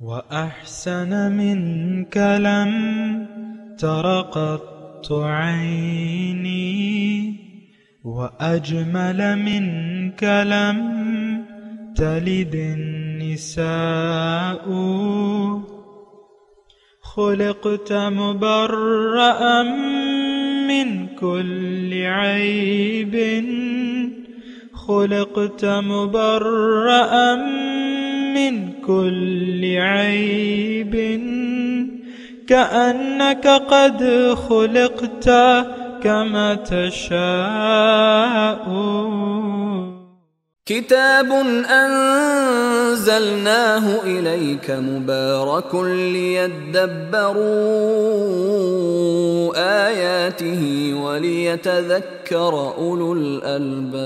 وأحسن منك لم تر قط عيني وأجمل منك لم تلد النساء خلقت مبرأ من كل عيب خلقت مبرأ من كل عيب كأنك قد خلقت كما تشاء كتاب أنزلناه إليك مبارك ليدبروا آياته وليتذكر أولو الألباب.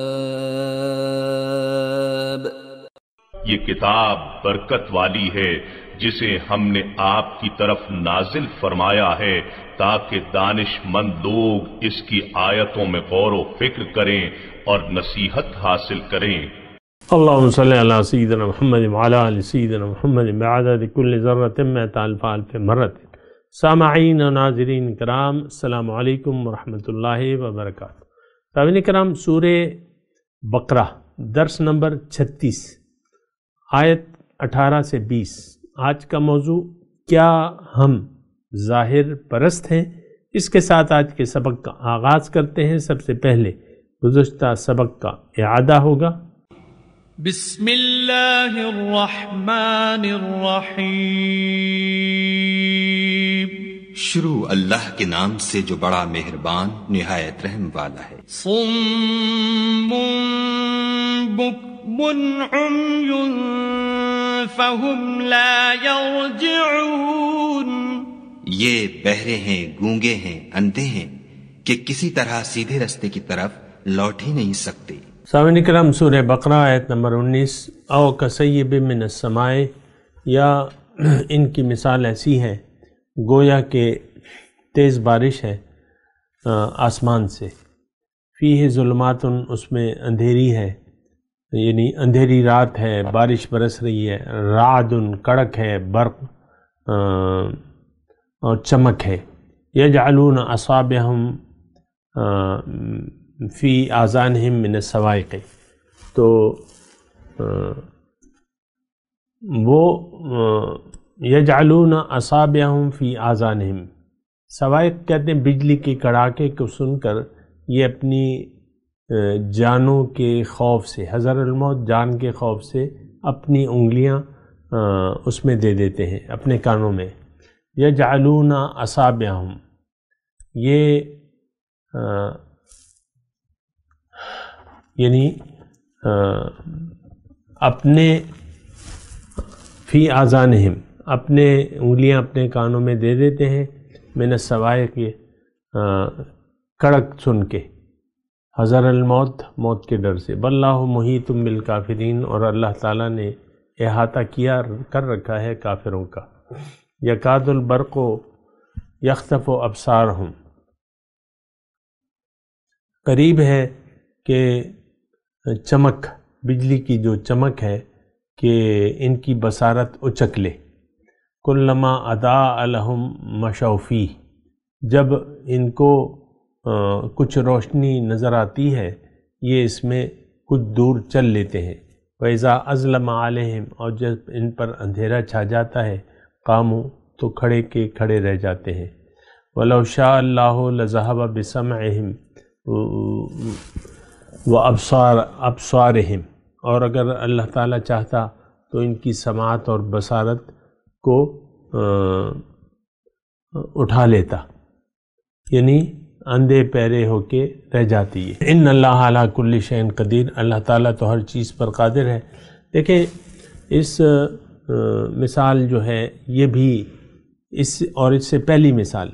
یہ کتاب برکت والی ہے جسے ہم نے آپ کی طرف نازل فرمایا ہے تاکہ دانش مند لوگ اس کی آیتوں میں غور و فکر کریں اور نصیحت حاصل کریں. اللہم صلی علی سیدنا محمد وعلی آل سیدنا محمد بعدد کل ذرۃ مئۃ الف الف مرۃ. سامعین و ناظرین کرام، السلام علیکم ورحمۃ اللہ وبرکاتہ. سامعین کرام، سورہ بقرہ درس نمبر 36 آیت 18 سے 20. آج کا موضوع کیا ہم ظاہر پرست ہیں؟ اس کے ساتھ آج کے سبق کا آغاز کرتے ہیں. سب سے پہلے گزشتہ سبق کا اعادہ ہوگا. بسم اللہ الرحمن الرحیم. شروع اللہ کے نام سے جو بڑا مہربان نہایت رحم والا ہے. صم بکم عمی فہم لا یرجعون. یہ بہرے ہیں، گونگے ہیں، اندھے ہیں کہ کسی طرح سیدھے رستے کی طرف لوٹ ہی نہیں سکتے. سامعین کرام، سورہ بقرہ آیت نمبر 19. او کصیب من السماء، یا ان کی مثال ایسی ہے گویا کہ تیز بارش ہے آسمان سے. فیہ ظلمات، اس میں اندھیری ہے، یعنی اندھیری رات ہے، بارش برس رہی ہے. رعد، کڑک ہے، برق اور چمک ہے. یجعلون اصابعہم فی آذانہم من الصواعق، تو وہ یجعلون اصابعہم فی آذانہم، صواعق کہتے ہیں بجلی کے کڑاکے کو سن کر یہ اپنی جانوں کے خوف سے، حذر الموت، جان کے خوف سے اپنی انگلیاں اس میں دے دیتے ہیں، اپنے کانوں میں. یجعلون اصابعہم، یہ یعنی اپنے فی آذانہم، اپنے انگلیاں اپنے کانوں میں دے دیتے ہیں. من الصواعق، کڑک سن کے، حذر الموت، موت کے ڈر سے. واللہ محیط بالکافرین، اور اللہ تعالیٰ نے احاطہ کر رکھا ہے کافروں کا. یکاد البرق یخطف ابصارہم، قریب ہے کہ چمک، بجلی کی جو چمک ہے کہ ان کی بصارت اچک لے. کلما اضاء لہم مشوا فیہ، جب ان کو کچھ روشنی نظر آتی ہے یہ اس میں کچھ دور چل لیتے ہیں. وَإِذَا أَظْلَمَ عَلَيْهِمْ، اور جب ان پر اندھیرا چھا جاتا ہے، قاموا، تو کھڑے کے کھڑے رہ جاتے ہیں. وَلَوْ شَاءَ اللَّهُ لَذَهَبَ بِسَمْعِهِمْ وَأَبْصَارِهِمْ، اور اگر اللہ تعالیٰ چاہتا تو ان کی سماعت اور بصارت کو اٹھا لیتا، یعنی اندھے پیرے ہو کے رہ جاتی ہے. ان اللہ علی کل شیء قدیر، اللہ تعالیٰ تو ہر چیز پر قادر ہے. دیکھیں اس مثال جو ہے یہ بھی اس سے پہلی مثال،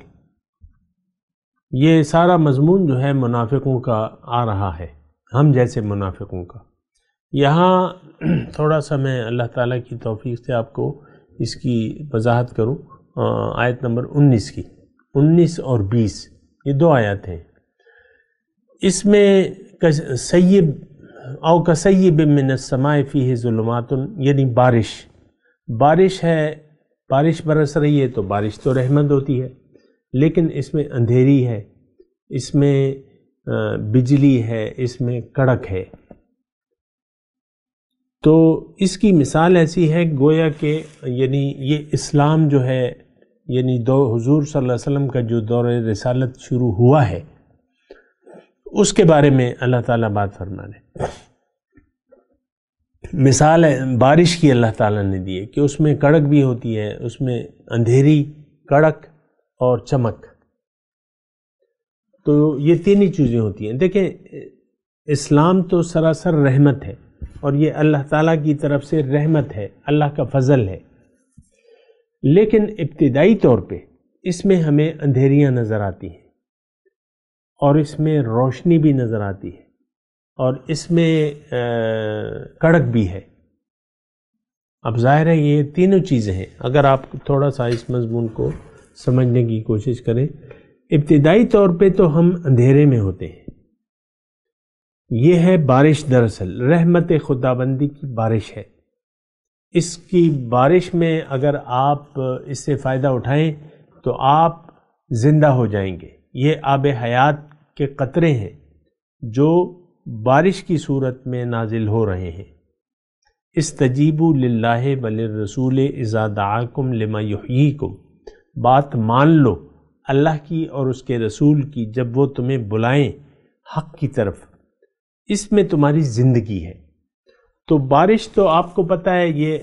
یہ سارا مضمون جو ہے منافقوں کا آ رہا ہے، ہم جیسے منافقوں کا. یہاں تھوڑا سا میں اللہ تعالیٰ کی توفیق سے آپ کو اس کی وضاحت کروں. آیت نمبر 19 کی، 19 اور 20 یہ دو آیات ہیں. اس میں سیب او کسیب من السماء فیہ ظلمات، یعنی بارش ہے بارش برس رہی ہے تو بارش تو رحمت ہوتی ہے، لیکن اس میں اندھیری ہے، اس میں بجلی ہے، اس میں کڑک ہے۔ تو اس کی مثال ایسی ہے گویا کہ یعنی یہ اسلام جو ہے، یعنی حضور صلی اللہ علیہ وسلم کا جو دور رسالت شروع ہوا ہے اس کے بارے میں اللہ تعالیٰ بات فرما رہے۔ مثال ہے بارش کی اللہ تعالیٰ نے دی ہے کہ اس میں کڑک بھی ہوتی ہے، اس میں اندھیری، کڑک اور چمک، تو یہ تین ہی چیزیں ہوتی ہیں۔ دیکھیں اسلام تو سراسر رحمت ہے، اور یہ اللہ تعالیٰ کی طرف سے رحمت ہے، اللہ کا فضل ہے، لیکن ابتدائی طور پہ اس میں ہمیں اندھیریاں نظر آتی ہیں، اور اس میں روشنی بھی نظر آتی ہے، اور اس میں کڑک بھی ہے۔ اب ظاہر ہے یہ تینوں چیزیں ہیں۔ اگر آپ تھوڑا سا اس مضمون کو سمجھنے کی کوشش کریں، ابتدائی طور پہ تو ہم اندھیرے میں ہوتے ہیں۔ یہ ہے بارش، دراصل رحمت خداوندی کی بارش ہے۔ اس کی بارش میں اگر آپ اس سے فائدہ اٹھائیں تو آپ زندہ ہو جائیں گے۔ یہ آب حیات کے قطرے ہیں جو بارش کی صورت میں نازل ہو رہے ہیں۔ استجیبوا للہ وللرسول اذا دعاکم لما یحییکم، بات مان لو اللہ کی اور اس کے رسول کی جب وہ تمہیں بلائیں حق کی طرف، اس میں تمہاری زندگی ہے۔ تو بارش تو آپ کو پتہ ہے یہ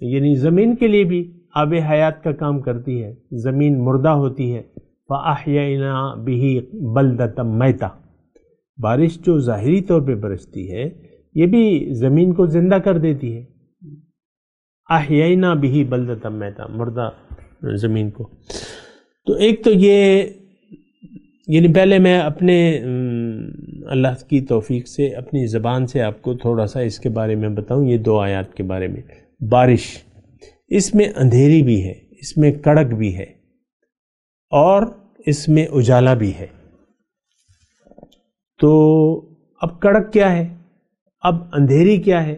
یعنی زمین کے لیے بھی آب حیات کا کام کرتی ہے۔ زمین مردہ ہوتی ہے، فَأَحْيَيْنَا بِهِ بَلْدَةً مَيْتًا، بارش جو ظاہری طور پہ برستی ہے یہ بھی زمین کو زندہ کر دیتی ہے۔ أَحْيَيْنَا بِهِ بَلْدَةً مَيْتًا، مردہ زمین کو۔ تو ایک تو یہ یعنی پہلے میں اپنے اللہ کی توفیق سے اپنی زبان سے آپ کو تھوڑا سا اس کے بارے میں بتاؤں، یہ دو آیات کے بارے میں۔ بارش، اس میں اندھیری بھی ہے، اس میں کڑک بھی ہے، اور اس میں اجالا بھی ہے۔ تو اب کڑک کیا ہے، اب اندھیری کیا ہے،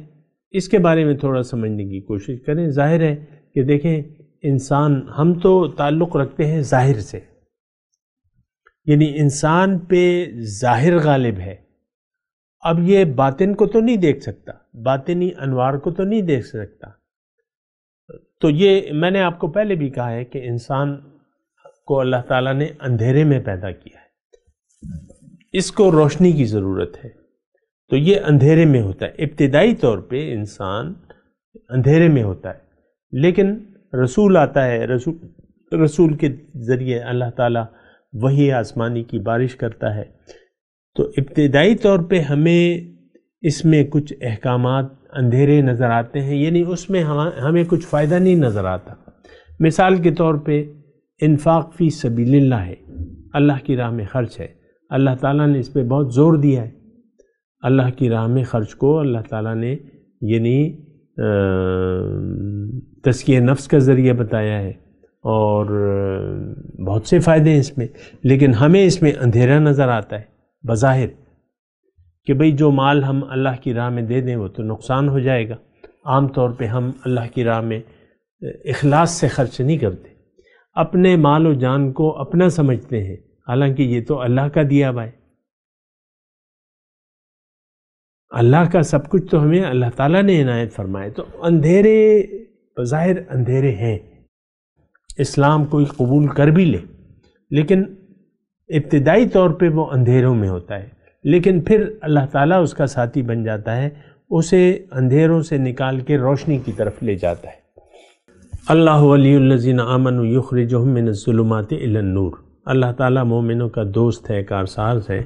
اس کے بارے میں تھوڑا سمجھنے کی کوشش کریں۔ ظاہر ہے کہ دیکھیں انسان، ہم تو تعلق رکھتے ہیں ظاہر سے، یعنی انسان پہ ظاہر غالب ہے۔ اب یہ باطن کو تو نہیں دیکھ سکتا، باطنی انوار کو تو نہیں دیکھ سکتا۔ تو یہ میں نے آپ کو پہلے بھی کہا ہے کہ انسان کو اللہ تعالیٰ نے اندھیرے میں پیدا کیا ہے، اس کو روشنی کی ضرورت ہے، تو یہ اندھیرے میں ہوتا ہے۔ ابتدائی طور پہ انسان اندھیرے میں ہوتا ہے، لیکن رسول آتا ہے، رسول کے ذریعے اللہ تعالیٰ وحی آسمانی کی بارش کرتا ہے۔ تو ابتدائی طور پہ ہمیں اس میں کچھ احکامات اندھیرے نظر آتے ہیں، یعنی اس میں ہمیں کچھ فائدہ نہیں نظر آتا۔ مثال کے طور پہ انفاق فی سبیل اللہ ہے، اللہ کی راہ میں خرچ ہے، اللہ تعالیٰ نے اس پہ بہت زور دیا ہے۔ اللہ کی راہ میں خرچ کو اللہ تعالیٰ نے یعنی تزکیہ نفس کا ذریعہ بتایا ہے، اور بہت سے فائدے ہیں اس میں، لیکن ہمیں اس میں اندھیرا نظر آتا ہے بظاہر کہ بھئی جو مال ہم اللہ کی راہ میں دے دیں وہ تو نقصان ہو جائے گا۔ عام طور پہ ہم اللہ کی راہ میں اخلاص سے خرچ نہیں کرتے، اپنے مال و جان کو اپنا سمجھتے ہیں، حالانکہ یہ تو اللہ کا دیا ہوا ہے۔ اللہ کا سب کچھ تو ہمیں اللہ تعالیٰ نے عنایت فرمائے۔ تو اندھیرے بظاہر اندھیرے ہیں، اسلام کوئی قبول کر بھی لے لیکن ابتدائی طور پہ وہ اندھیروں میں ہوتا ہے، لیکن پھر اللہ تعالیٰ اس کا ساتھی بن جاتا ہے، اسے اندھیروں سے نکال کے روشنی کی طرف لے جاتا ہے۔ اللہ ولی الذین آمنوا یخرجہم من الظلمات الی النور، اللہ تعالیٰ مومنوں کا دوست ہے، کارساز ہے،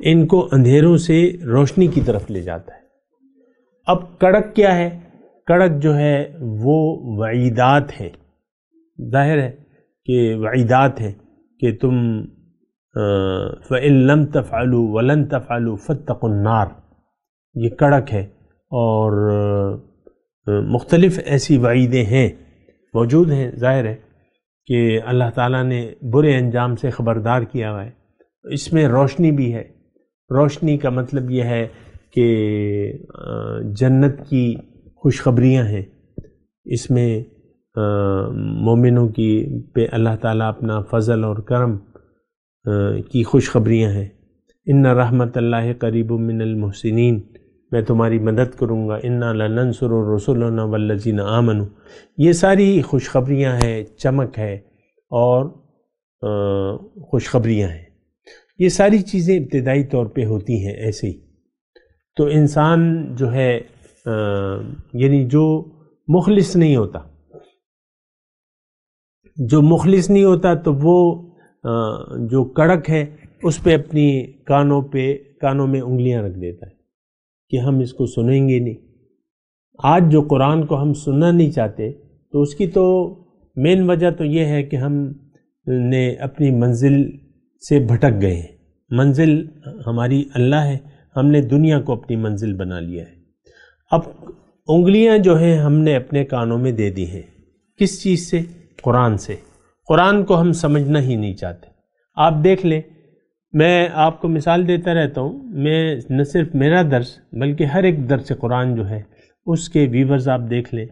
ان کو اندھیروں سے روشنی کی طرف لے جاتا ہے۔ اب کڑک کیا ہے؟ کڑک جو ہے وہ وعیدات ہیں، ظاہر ہے کہ وعیدات ہیں کہ تم فَإِن لَمْ تَفْعَلُوا وَلَن تَفْعَلُوا فَاتَّقُوا النَّارِ، یہ کڑک ہے، اور مختلف ایسی وعیدیں ہیں، موجود ہیں۔ ظاہر ہے کہ اللہ تعالیٰ نے برے انجام سے خبردار کیا ہوا ہے۔ اس میں روشنی بھی ہے، روشنی کا مطلب یہ ہے کہ جنت کی خوشخبریاں ہیں، اس میں مومنوں کی پہ اللہ تعالیٰ اپنا فضل اور کرم کی خوشخبریاں ہیں۔ ان رحمت اللہ قریب من المحسنین، میں تمہاری مدد کروں گا، انا لننصر رسلنا والذین آمنوا، یہ ساری خوشخبریاں ہیں، چمک ہے اور خوشخبریاں ہیں۔ یہ ساری چیزیں ابتدائی طور پہ ہوتی ہیں ایسے ہی۔ تو انسان جو ہے یعنی جو مخلص نہیں ہوتا، تو وہ جو کڑک ہے اس پہ اپنی کانوں میں انگلیاں رکھ دیتا ہے کہ ہم اس کو سنیں گے نہیں۔ آج جو قرآن کو ہم سننا نہیں چاہتے تو اس کی تو مین وجہ تو یہ ہے کہ ہم نے اپنی منزل سے بھٹک گئے ہیں۔ منزل ہماری اللہ ہے، ہم نے دنیا کو اپنی منزل بنا لیا ہے۔ اب انگلیاں جو ہیں ہم نے اپنے کانوں میں دے دی ہیں، کس چیز سے؟ قرآن سے۔ قرآن کو ہم سمجھنا ہی نہیں چاہتے۔ آپ دیکھ لیں، میں آپ کو مثال دیتا رہتا ہوں، میں نہ صرف میرا درس بلکہ ہر ایک درس قرآن جو ہے اس کے ویورز آپ دیکھ لیں،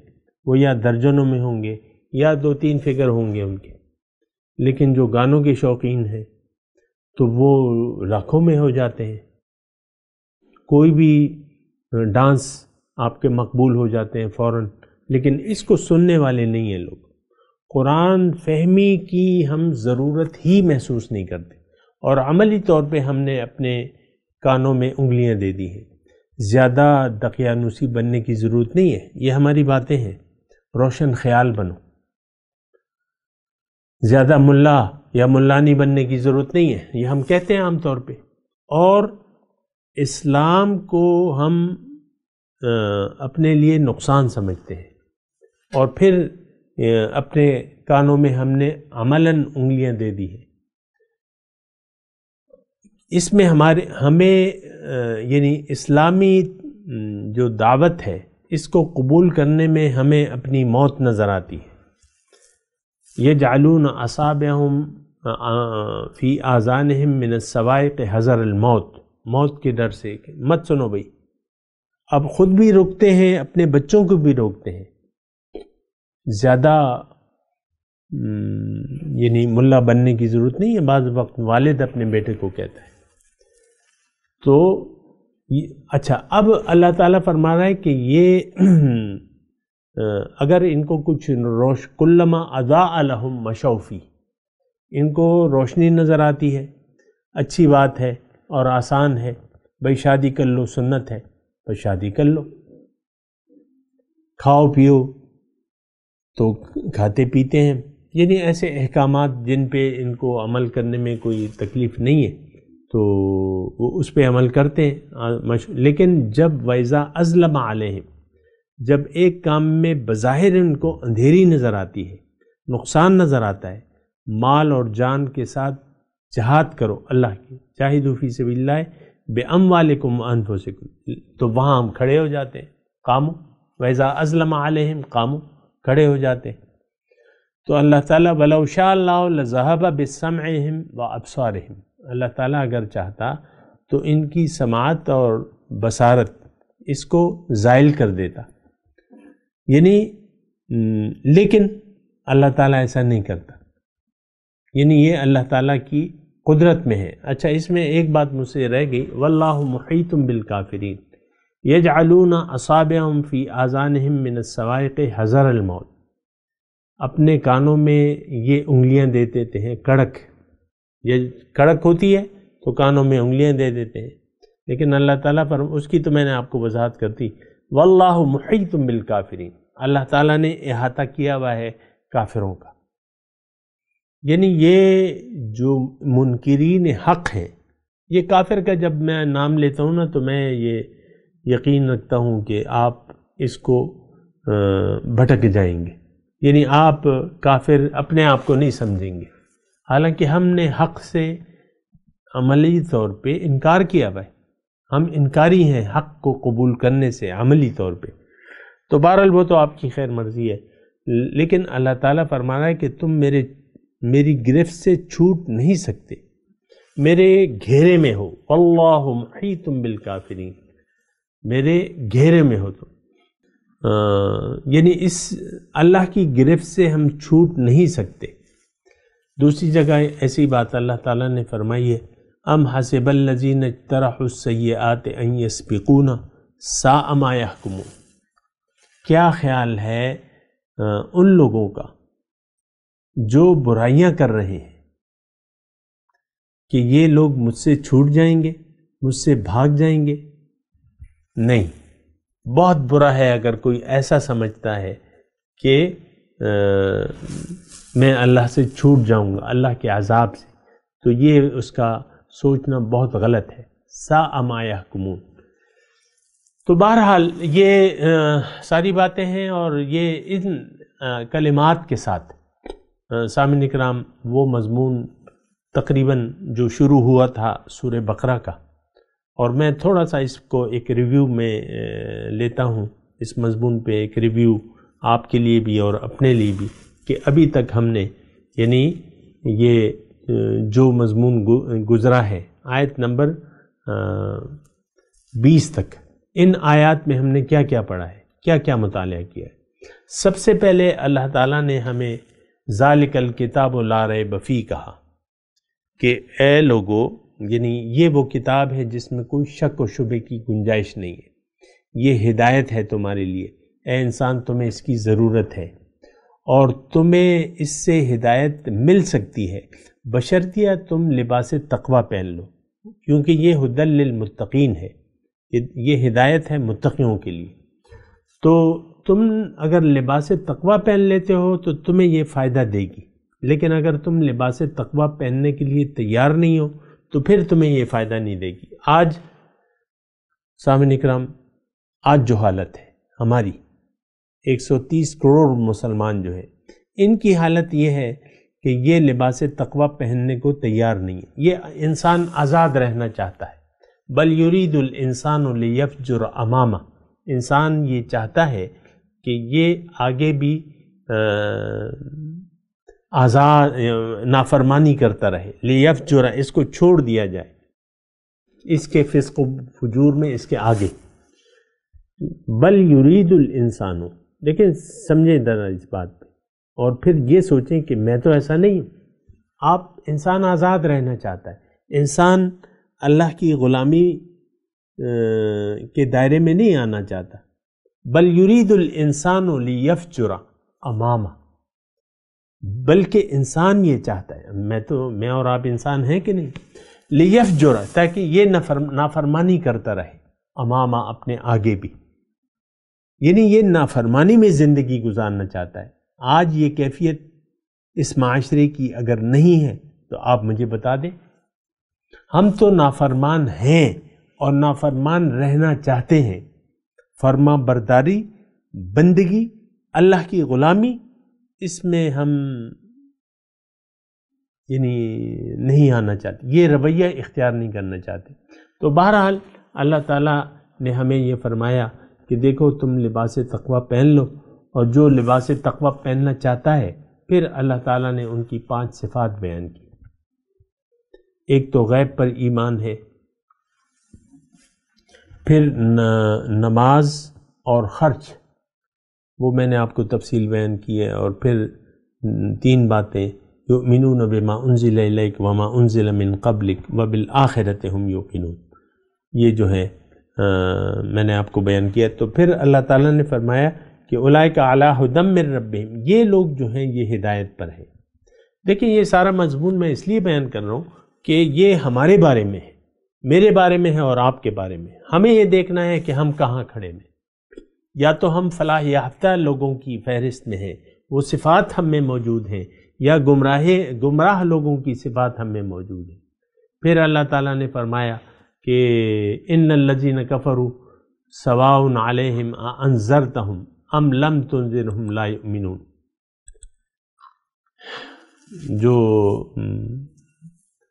وہ یا درجنوں میں ہوں گے یا 2-3 فگر ہوں گے ان کے، لیکن جو گانوں کے شوقین ہیں تو وہ لاکھوں میں ہو جاتے ہیں۔ کوئی بھی ڈانس آپ کے مقبول ہو جاتے ہیں فوراً، لیکن اس کو سننے والے نہیں ہیں لوگ۔ قرآن فہمی کی ہم ضرورت ہی محسوس نہیں کرتے، اور عملی طور پہ ہم نے اپنے کانوں میں انگلیاں دے دی ہیں۔ زیادہ دقیانوسی بننے کی ضرورت نہیں ہے، یہ ہماری باتیں ہیں۔ روشن خیال بنو، زیادہ ملا یا ملانی بننے کی ضرورت نہیں ہے، یہ ہم کہتے ہیں عام طور پہ۔ اور اسلام کو ہم اپنے لیے نقصان سمجھتے ہیں، اور پھر اپنے کانوں میں ہم نے عملاً انگلیاں دے دی ہیں۔ اس میں ہمیں یعنی اسلامی جو دعوت ہے اس کو قبول کرنے میں ہمیں اپنی موت نظر آتی ہے۔ یجعلون اصابعہم فی آذانہم من الصواعق حذر الموت، موت کے ڈر سے کہ مت سنو بھئی۔ اب خود بھی روکتے ہیں، اپنے بچوں کو بھی روکتے ہیں۔ زیادہ یعنی ملا بننے کی ضرورت نہیں ہے، بعض وقت والد اپنے بیٹے کو کہتا ہے۔ تو اچھا، اب اللہ تعالیٰ فرما رہا ہے کہ یہ اگر ان کو کچھ کلما اضاء لہم مشوا فیہ، ان کو روشنی نظر آتی ہے، اچھی بات ہے اور آسان ہے، بھئی شادی کر لو، سنت ہے تو شادی کر لو، کھاؤ پیو تو کھاتے پیتے ہیں، یعنی ایسے احکامات جن پہ ان کو عمل کرنے میں کوئی تکلیف نہیں ہے تو وہ اس پہ عمل کرتے ہیں۔ لیکن جب وَإِذَا أَظْلَمَ عَلَيْهِمْ، جب ایک کام میں بظاہر ان کو اندھیری نظر آتی ہے، نقصان نظر آتا ہے، مال اور جان کے ساتھ جہاد کرو اللہ کی، جاہدوا فی سبیل اللہ بِأَمْوَالِكُمْ وَأَنفُسِكُمْ، تو وہاں ہم کھڑے ہو جاتے ہیں، قاموا وَإِذَا أَظْلَمَ عَلَيْهِمْ قاموا، کھڑے ہو جاتے ہیں۔ تو اللہ تعالیٰ وَلَوْ شَاءَ اللَّهُ لَذَهَبَ بِسَمْعِهِمْ وَأَبْصَارِهِمْ، اللہ تعالیٰ اگر چاہتا تو ان کی سماعت اور بصارت اس کو زائل کر دیتا، یعنی لیکن اللہ تعالیٰ ایسا نہیں کرتا، یعنی یہ اللہ تعالیٰ کی قدرت میں ہے۔ اچھا، اس میں ایک بات مجھ سے رہ گئی، وَاللَّهُ مُحِيطٌ بِالْكَافِرِينَ يَجْعَلُونَ أَصَابِعَهُمْ فِي آذَانِهِمْ مِنَ الصَّوَاعِقِ حَذَرَ الْمَوْتِ، اپنے کانوں میں یہ انگلیاں دے دیتے ہیں، کڑک، یہ کڑک ہوتی ہے تو کانوں میں انگلیاں دے دیتے ہیں، لیکن اللہ تعالیٰ پر اس کی تو میں نے آپ کو وضاحت کر دی، واللہ محیط بالکافرین، اللہ تعالیٰ نے احاطہ کیا ہوا ہے کافروں کا۔ یعنی یہ جو منکرین حق ہیں، یہ کافر کا جب میں نام لیتا ہوں نا تو میں یہ یقین رکھتا ہوں کہ آپ اس کو بھٹک جائیں گے، یعنی آپ کافر اپنے آپ کو نہیں سمجھیں گے، حالانکہ ہم نے حق سے عملی طور پہ انکار کیا ہوا ہے، ہم انکاری ہیں حق کو قبول کرنے سے عملی طور پہ۔ تو بہرحال وہ تو آپ کی خیر مرضی ہے، لیکن اللہ تعالیٰ فرما رہا ہے کہ تم میری گرفت سے چھوٹ نہیں سکتے، میرے گھیرے میں ہو، واللہ محیط بالکافرین، میرے گھیرے میں ہو تم۔ یعنی اس اللہ کی گرفت سے ہم چھوٹ نہیں سکتے۔ دوسری جگہ ایسی بات اللہ تعالیٰ نے فرمائی ہے، ام حسب الذین اجترحوا السیئات ان یسبقونا ساء ما یحکمون، کیا خیال ہے ان لوگوں کا جو برائیاں کر رہے ہیں کہ یہ لوگ مجھ سے چھوٹ جائیں گے، مجھ سے بھاگ جائیں گے؟ نہیں، بہت برا ہے اگر کوئی ایسا سمجھتا ہے کہ میں اللہ سے چھوٹ جاؤں گا، اللہ کے عذاب سے، تو یہ اس کا سوچنا بہت غلط ہے۔ ساء ما یحکمون۔ تو بہرحال یہ ساری باتیں ہیں، اور یہ ان کلمات کے ساتھ سامعین اکرام وہ مضمون تقریباً جو شروع ہوا تھا سورہ بقرہ کا، اور میں تھوڑا سا اس کو ایک ریویو میں لیتا ہوں، اس مضمون پہ ایک ریویو آپ کے لیے بھی اور اپنے لیے بھی، کہ ابھی تک ہم نے یعنی یہ جو مضمون گزرا ہے آیت نمبر 20 تک، ان آیات میں ہم نے کیا کیا پڑھا ہے، کیا کیا مطالعہ کیا ہے۔ سب سے پہلے اللہ تعالیٰ نے ہمیں ذالک الکتاب لا ریب فیہ کہا کہ اے لوگو، یعنی یہ وہ کتاب ہے جس میں کوئی شک و شبے کی گنجائش نہیں ہے، یہ ہدایت ہے تمہارے لیے، اے انسان تمہیں اس کی ضرورت ہے، اور تمہیں اس سے ہدایت مل سکتی ہے بشرطیہ تم لباس تقوی پہن لو، کیونکہ یہ ہدی للمتقین ہے، یہ ہدایت ہے متقیوں کے لیے۔ تو تم اگر لباس تقوی پہن لیتے ہو تو تمہیں یہ فائدہ دے گی، لیکن اگر تم لباس تقوی پہننے کے لیے تیار نہیں ہو تو پھر تمہیں یہ فائدہ نہیں دے گی۔ آج سامعین اکرام، آج جو حالت ہے ہماری 130 کروڑ مسلمان جو ہے، ان کی حالت یہ ہے کہ یہ لباس تقوی پہننے کو تیار نہیں ہے۔ یہ انسان آزاد رہنا چاہتا ہے، بل یرید الانسان لیفجر امامہ، انسان یہ چاہتا ہے کہ یہ آگے بھی آزاد نافرمانی کرتا رہے، لیفجر، اس کو چھوڑ دیا جائے، اس کے فسق و فجور میں اس کے آگے، بل یرید الانسان، لیکن سمجھیں ذرا اس بات پہ، اور پھر یہ سوچیں کہ میں تو ایسا نہیں ہوں۔ آپ انسان آزاد رہنا چاہتا ہے، انسان اللہ کی غلامی کے دائرے میں نہیں آنا چاہتا، بل یرید الانسان لیفجر امامہ، بلکہ انسان یہ چاہتا ہے، میں اور آپ انسان ہیں کہ نہیں، لیفجر، تاکہ یہ نافرمانی کرتا رہے، امامہ، اپنے آگے بھی، یعنی یہ نافرمانی میں زندگی گزارنا چاہتا ہے۔ آج یہ کیفیت اس معاشرے کی اگر نہیں ہے تو آپ مجھے بتا دیں۔ ہم تو نافرمان ہیں اور نافرمان رہنا چاہتے ہیں، فرما برداری، بندگی، اللہ کی غلامی، اس میں ہم یعنی نہیں آنا چاہتے، یہ رویہ اختیار نہیں کرنا چاہتے۔ تو بہرحال اللہ تعالیٰ نے ہمیں یہ فرمایا کہ دیکھو تم لباس تقوی پہن لو، اور جو لباس تقوی پہننا چاہتا ہے، پھر اللہ تعالیٰ نے ان کی 5 صفات بیان کی۔ ایک تو غیب پر ایمان ہے، پھر نماز اور خرچ، وہ میں نے آپ کو تفصیل بیان کی ہے، اور پھر 3 باتیں، یؤمنون بما انزل الیک وما انزل من قبلک وبالآخرۃ ہم یوقنون، یہ جو ہے میں نے آپ کو بیان کیا۔ تو پھر اللہ تعالیٰ نے فرمایا کہ اولئک علی ھدی من ربہم، یہ لوگ جو ہیں یہ ہدایت پر ہیں۔ دیکھیں یہ سارا مضمون میں اس لیے بیان کر رہا ہوں کہ یہ ہمارے بارے میں ہے، میرے بارے میں ہے اور آپ کے بارے میں۔ ہمیں یہ دیکھنا ہے کہ ہم کہاں کھڑے ہیں، یا تو ہم فلاح یافتہ لوگوں کی فہرست میں ہیں، وہ صفات ہم میں موجود ہیں، یا گمراہ لوگوں کی صفات ہم میں موجود ہیں۔ پھر اللہ تعالیٰ نے فرمایا کہ ان الذین کفروا سواء علیہم انذرتہم ام لم تنذرہم لا یؤمنون، جو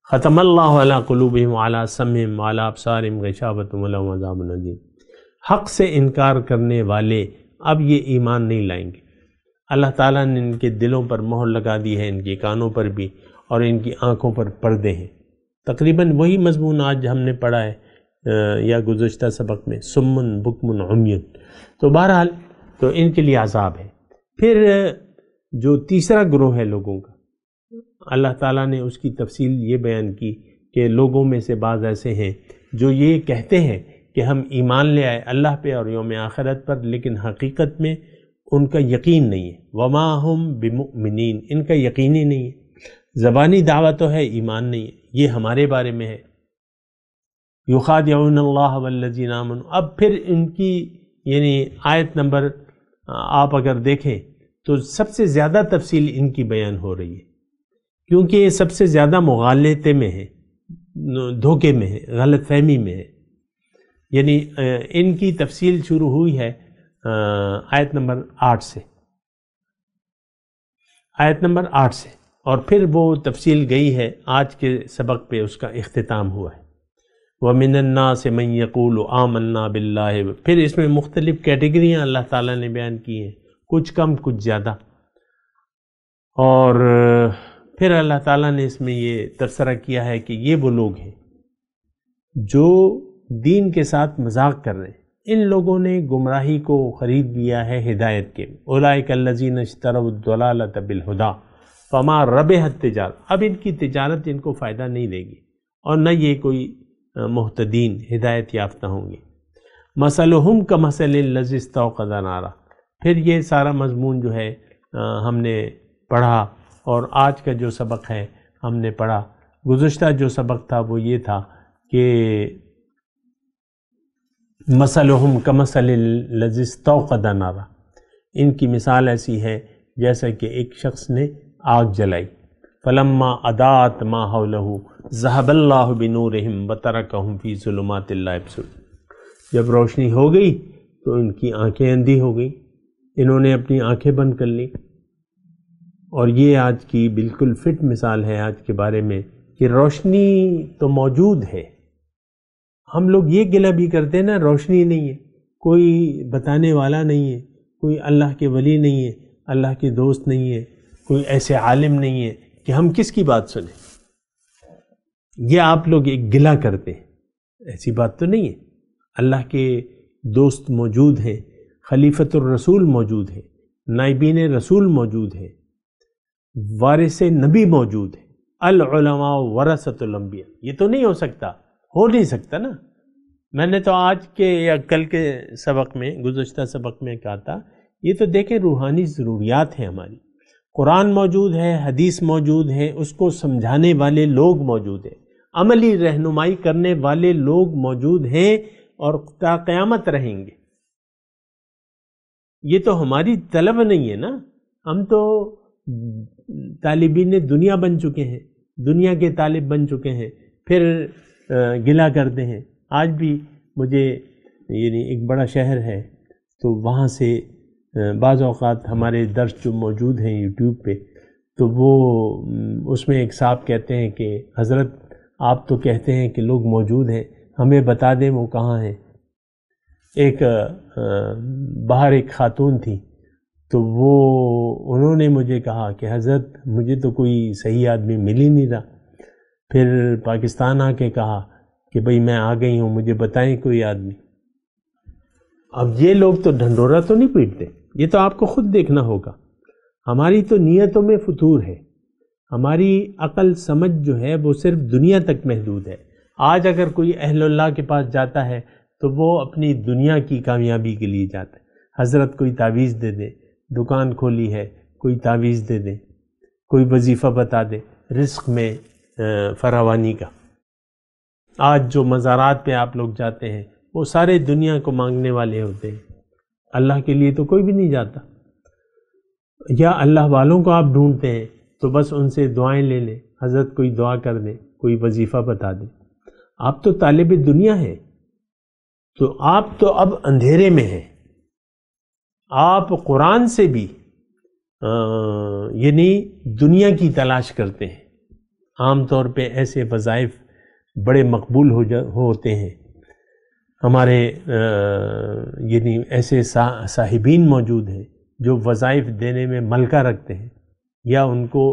ختم اللہ علی قلوبہم وعلی سمعہم وعلی ابصارہم غشاوۃ ولہم عذاب عظیم، حق سے انکار کرنے والے اب یہ ایمان نہیں لائیں گے۔ اللہ تعالیٰ نے ان کے دلوں پر مہر لگا دی ہے، ان کے کانوں پر بھی، اور ان کی آنکھوں پر پردے ہیں۔ تقریباً وہی مضمون آج ہم نے پڑھا ہے یا گزشتہ سبق میں، سمن بکمن عمیون۔ تو بہرحال تو ان کے لیے عذاب ہے۔ پھر جو تیسرا گروہ ہے لوگوں کا، اللہ تعالیٰ نے اس کی تفصیل یہ بیان کی کہ لوگوں میں سے بعض ایسے ہیں جو یہ کہتے ہیں کہ ہم ایمان لے آئے اللہ پہ اور یوم آخرت پر، لیکن حقیقت میں ان کا یقین نہیں ہے۔ وما ہم بمؤمنین، ان کا یقین ہی نہیں ہے، زبانی دعویٰ تو ہے، ایمان نہیں ہے۔ یہ ہمارے بارے میں ہے، یخادعون اللہ والذین آمنوا۔ اب پھر ان کی یعنی آیت نمبر آپ اگر دیکھیں تو سب سے زیادہ تفصیل ان کی بیان ہو رہی ہے، کیونکہ یہ سب سے زیادہ مغالطے میں ہے، دھوکے میں ہے، غلط فہمی میں ہے۔ یعنی ان کی تفصیل شروع ہوئی ہے آیت نمبر 8 سے، آیت نمبر 8 سے، اور پھر وہ تفصیل گئی ہے آج کے سبق پہ اس کا اختتام ہوا ہے۔ وَمِنَ النَّاسِ مَن يَقُولُ آمَنَّا بِاللَّهِ، پھر اس میں مختلف کیٹیگریاں اللہ تعالیٰ نے بیان کی ہیں، کچھ کم کچھ زیادہ، اور پھر اللہ تعالیٰ نے اس میں یہ تبصرہ کیا ہے کہ یہ وہ لوگ ہیں جو دین کے ساتھ مذاق کر رہے ہیں، ان لوگوں نے گمراہی کو خرید لیا ہے ہدایت کے۔ اولئک الذین اشتروا الضلالۃ بالہدی فما ربحت تجارت، اب ان کی تجارت ان کو فائدہ نہیں دے گی اور نہ یہ کوئی مہتدین ہدایت یافتہ ہوں گے۔ مثلہم کمثل الذی استوقد نارا، پھر یہ سارا مضمون جو ہے ہم نے پڑھا، اور آج کا جو سبق ہے ہم نے پڑھا۔ گزشتہ جو سبق تھا وہ یہ تھا کہ مثلہم کمثل الذی استوقد نارا، ان کی مثال ایسی ہے جیسا کہ ایک شخص نے آگ جلائی، فلما اضاءت ما حولہ ذہب اللہ بنورہم وترکہم فی ظلمات لا یبصرون، جب روشنی ہو گئی تو ان کی آنکھیں اندھی ہو گئی، انہوں نے اپنی آنکھیں بند کر لی۔ اور یہ آج کی بالکل فٹ مثال ہے آج کے بارے میں کہ روشنی تو موجود ہے، ہم لوگ یہ گلہ بھی کرتے ہیں نا، روشنی نہیں ہے، کوئی بتانے والا نہیں ہے، کوئی اللہ کے ولی نہیں ہے، اللہ کے دوست نہیں ہے، کوئی ایسے عالم نہیں ہے کہ ہم کس کی بات سنیں۔ یہ آپ لوگ ایک گلہ کرتے ہیں، ایسی بات تو نہیں ہے۔ اللہ کے دوست موجود ہیں، خلیفۃ الرسول موجود ہے، نائبین رسول موجود ہے، وارث نبی موجود ہے، العلماء ورثۃ الانبیاء۔ یہ تو نہیں ہو نہیں سکتا نا۔ میں نے تو آج کے یا کل کے سبق میں، گزشتہ سبق میں کہا تھا، یہ تو دیکھیں روحانی ضروریات ہیں ہماری، قرآن موجود ہے، حدیث موجود ہے، اس کو سمجھانے والے لوگ موجود ہیں، عملی رہنمائی کرنے والے لوگ موجود ہیں اور تا قیامت رہیں گے۔ یہ تو ہماری طلب نہیں ہے نا، ہم تو طالبین دنیا بن چکے ہیں، دنیا کے طالب بن چکے ہیں، پھر گلہ کرتے ہیں۔ آج بھی مجھے یعنی ایک بڑا شہر ہے تو وہاں سے بعض اوقات ہمارے درس جو موجود ہیں یوٹیوب پہ، تو وہ اس میں ایک صاحب کہتے ہیں کہ حضرت آپ تو کہتے ہیں کہ لوگ موجود ہیں، ہمیں بتا دیں وہ کہاں ہیں۔ ایک باہر ایک خاتون تھی، تو وہ انہوں نے مجھے کہا کہ حضرت مجھے تو کوئی صحیح آدمی مل ہی نہیں رہا۔ پھر پاکستان آ کے کہا کہ بھئی میں آ گئی ہوں، مجھے بتائیں کوئی آدمی۔ اب یہ لوگ تو ڈھنڈورا تو نہیں پیٹتے، یہ تو آپ کو خود دیکھنا ہوگا۔ ہماری تو نیتوں میں فتور ہے، ہماری عقل سمجھ جو ہے وہ صرف دنیا تک محدود ہے۔ آج اگر کوئی اہل اللہ کے پاس جاتا ہے تو وہ اپنی دنیا کی کامیابی کے لیے جاتا ہے۔ حضرت کوئی تعویذ دے دے، دکان کھولی ہے کوئی تعویذ دے دے، کوئی وظیفہ بتا دے، رزق میں فراوانی کا۔ آج جو مزارات پہ آپ لوگ جاتے ہیں وہ سارے دنیا کو مانگنے والے ہوتے ہیں، اللہ کے لیے تو کوئی بھی نہیں جاتا۔ یا اللہ والوں کو آپ ڈھونڈتے ہیں تو بس ان سے دعائیں لے لیں، حضرت کوئی دعا کر دیں، کوئی وظیفہ بتا دیں۔ آپ تو طالب دنیا ہیں، تو آپ تو اب اندھیرے میں ہیں۔ آپ قرآن سے بھی یعنی دنیا کی تلاش کرتے ہیں۔ عام طور پہ ایسے وظائف بڑے مقبول ہوتے ہیں، ہمارے یعنی ایسے صاحبین موجود ہیں جو وظائف دینے میں ملکہ رکھتے ہیں، یا ان کو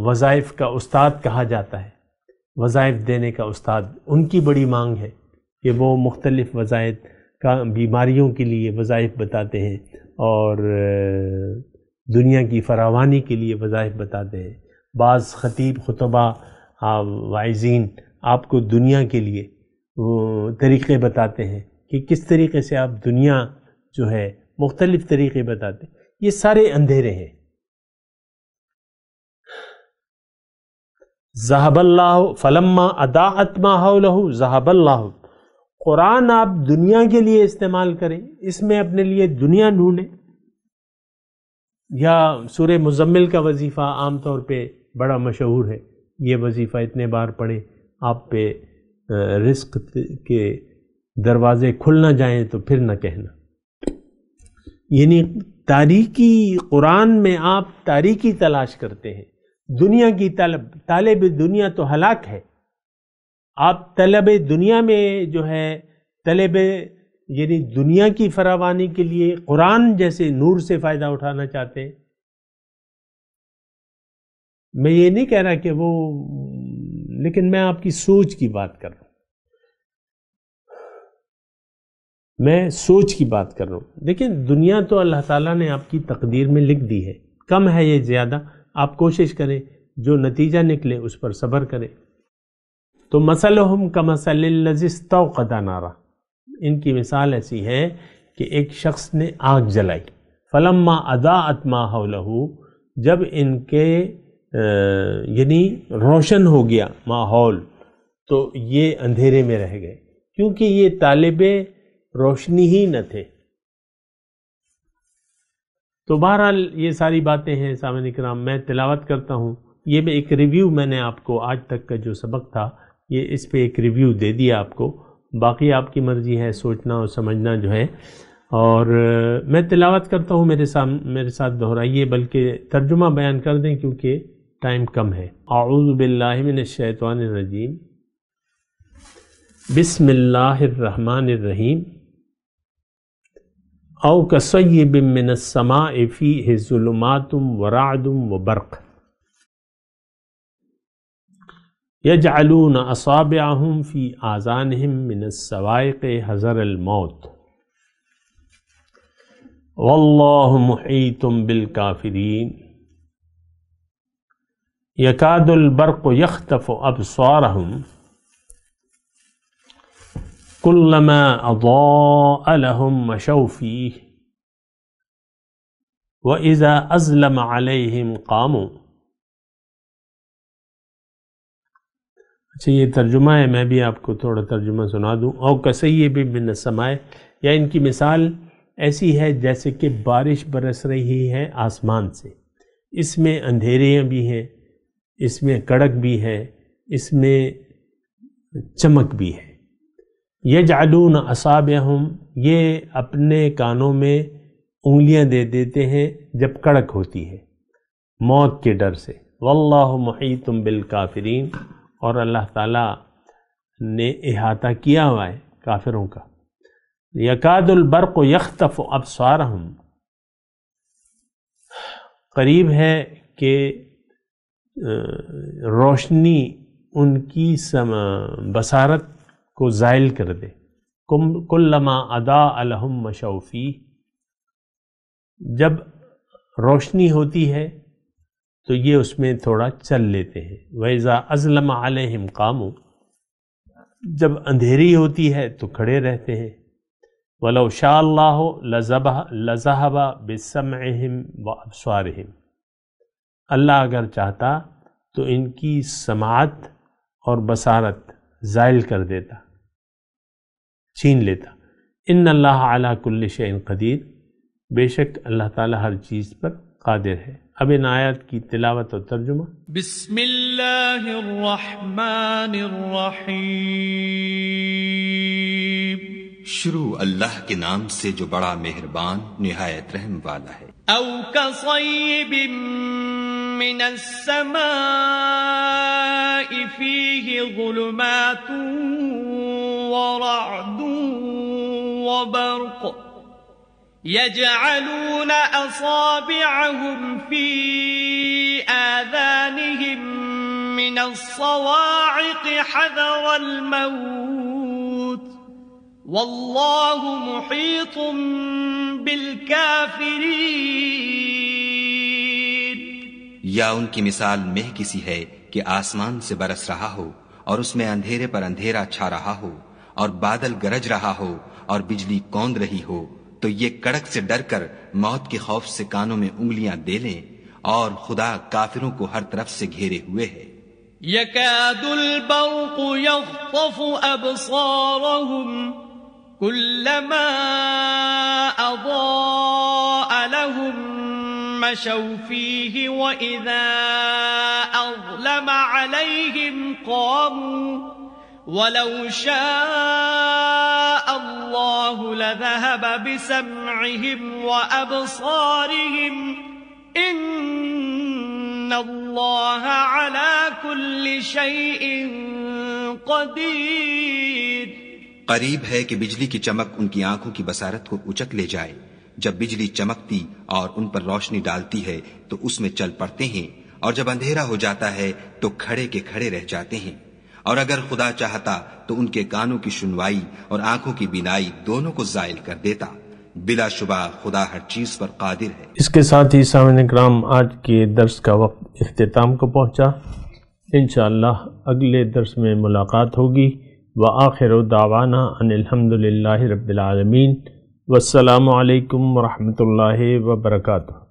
وظائف کا استاد کہا جاتا ہے، وظائف دینے کا استاد۔ ان کی بڑی مانگ ہے کہ وہ مختلف بیماریوں کے لیے وظائف بتاتے ہیں اور دنیا کی فراوانی کے لیے وظائف بتاتے ہیں. بعض خطیب خطبہ واعظین آپ کو دنیا کے لیے طریقے بتاتے ہیں کہ کس طریقے سے آپ دنیا جو ہے مختلف طریقے بتاتے ہیں. یہ سارے اندھیرے ہیں. ذہب اللہ فلما اضاءت ما حولہ ذہب اللہ. قرآن آپ دنیا کے لیے استعمال کریں، اس میں اپنے لیے دنیا ڈھونڈیں. یا سورہ مزمل کا وظیفہ عام طور پہ بڑا مشہور ہے، یہ وظیفہ اتنے بار پڑھیں آپ پہ رزق کے دروازے کھل نہ جائیں تو پھر نہ کہنا. یعنی تاریکی قرآن میں آپ تاریکی تلاش کرتے ہیں. دنیا کی طالب دنیا تو ہلاک ہے. آپ طلب دنیا میں جو ہے طلب یعنی دنیا کی فراوانی کے لیے قرآن جیسے نور سے فائدہ اٹھانا چاہتے ہیں. میں یہ نہیں کہہ رہا کہ وہ، لیکن میں آپ کی سوچ کی بات کر رہا ہوں. میں سوچ کی بات کر رہا ہوں. دیکھیں دنیا تو اللہ تعالیٰ نے آپ کی تقدیر میں لکھ دی ہے، کم ہے یہ زیادہ، آپ کوشش کریں جو نتیجہ نکلے اس پر صبر کریں. تو مثلہم کمثل الذی استوقد نارا، ان کی مثال ایسی ہے کہ ایک شخص نے آگ جلائی. فلما اضاءت ما حولہ، جب ان کے یعنی روشن ہو گیا ماحول تو یہ اندھیرے میں رہ گئے، کیونکہ یہ طالب روشنی ہی نہ تھے. تو بہرحال یہ ساری باتیں ہیں سامعین کرام. میں تلاوت کرتا ہوں. یہ میں ایک ریویو، میں نے آپ کو آج تک کا جو سبق تھا یہ اس پہ ایک ریویو دے دیا آپ کو، باقی آپ کی مرضی ہے سوچنا اور سمجھنا جو ہے. اور میں تلاوت کرتا ہوں، میرے ساتھ دہرائیے، بلکہ ترجمہ بیان کر دیں کیونکہ ٹائم کم ہے. اعوذ باللہ من الشیطان الرجیم. بسم اللہ الرحمن الرحیم. او کصیب من السماء فیہ ظلمات ورعد وبرق یجعلون اصابعهم فی آذانهم من الصواعق حذر الموت واللہ محیط بالکافرین. یکاد البرق یخطف ابصارهم کلما اضاء لهم مشوا فیہ واذا اظلم علیہم قاموا. اچھا یہ ترجمہ ہے، میں بھی آپ کو تھوڑا ترجمہ سنا دوں. او کصیب من السماء، یا ان کی مثال ایسی ہے جیسے کہ بارش برس رہی ہے آسمان سے. اس میں اندھیریاں بھی ہیں، اس میں کڑک بھی ہے، اس میں چمک بھی ہے. یجعلون اصابعہم، یہ اپنے کانوں میں انگلیاں دے دیتے ہیں جب کڑک ہوتی ہے موت کے ڈر سے. واللہ محیط بالکافرین، اور اللہ تعالیٰ نے احاطہ کیا ہوا ہے کافروں کا. یکاد البرق یخطف ابصارہم، قریب ہے کہ روشنی ان کی بصارت کو زائل کر دے. کلما اضاء لہم مشوا فیہ، جب روشنی ہوتی ہے تو یہ اس میں تھوڑا چل لیتے ہیں. وَإِذَا أَظْلَمَ عَلَيْهِمْ قَامُوا، جب اندھیری ہوتی ہے تو کھڑے رہتے ہیں. وَلَوْ شَاءَ اللَّهُ لَذَهَبَ بِسَمْعِهِمْ وَأَبْصَارِهِمْ، اللہ اگر چاہتا تو ان کی سماعت اور بصارت زائل کر دیتا، چھین لیتا. ان اللہ علی کل شیء قدیر، بے شک اللہ تعالی ہر چیز پر قادر ہے. اب ان آیات کی تلاوت اور ترجمہ. بسم اللہ الرحمن الرحیم. شروع اللہ کے نام سے جو بڑا مہربان نہایت رحم والا ہے. او کصیب من السماء فیہ ظلمات ورعد وبرق يجعلون أصابعهم في آذانهم من الصواعق حذر الموت واللہ محیط بالکافرین۔ یا ان کی مثال مہ کسی ہے کہ آسمان سے برس رہا ہو اور اس میں اندھیرے پر اندھیرا چھا رہا ہو اور بادل گرج رہا ہو اور بجلی کوند رہی ہو، تو یہ کڑک سے ڈر کر موت کے خوف سے کانوں میں انگلیاں دے لیں، اور خدا کافروں کو ہر طرف سے گھیرے ہوئے ہے۔ يكاد البرق يخطف أبصارهم كلما أضاء لهم مشوا فيه وإذا أظلم عليهم قاموا ولو شاء الله لذهب بسمعهم وأبصارهم إن اللہ علی کل شیء قدیر۔ قریب ہے کہ بجلی کی چمک ان کی آنکھوں کی بصارت کو اچک لے جائے۔ جب بجلی چمکتی اور ان پر روشنی ڈالتی ہے تو اس میں چل پڑتے ہیں، اور جب اندھیرا ہو جاتا ہے تو کھڑے کے کھڑے رہ جاتے ہیں۔ اور اگر خدا چاہتا تو ان کے کانوں کی سنوائی اور آنکھوں کی بینائی دونوں کو زائل کر دیتا۔ بلا شبہ خدا ہر چیز پر قادر ہے۔ اس کے ساتھ ہی سامعین کرام آج کے درس کا وقت اختتام کو پہنچا۔ انشاءاللہ اگلے درس میں ملاقات ہوگی۔ وآخر دعوانا ان الحمدللہ رب العالمین، والسلام علیکم ورحمۃ اللہ وبرکاتہ۔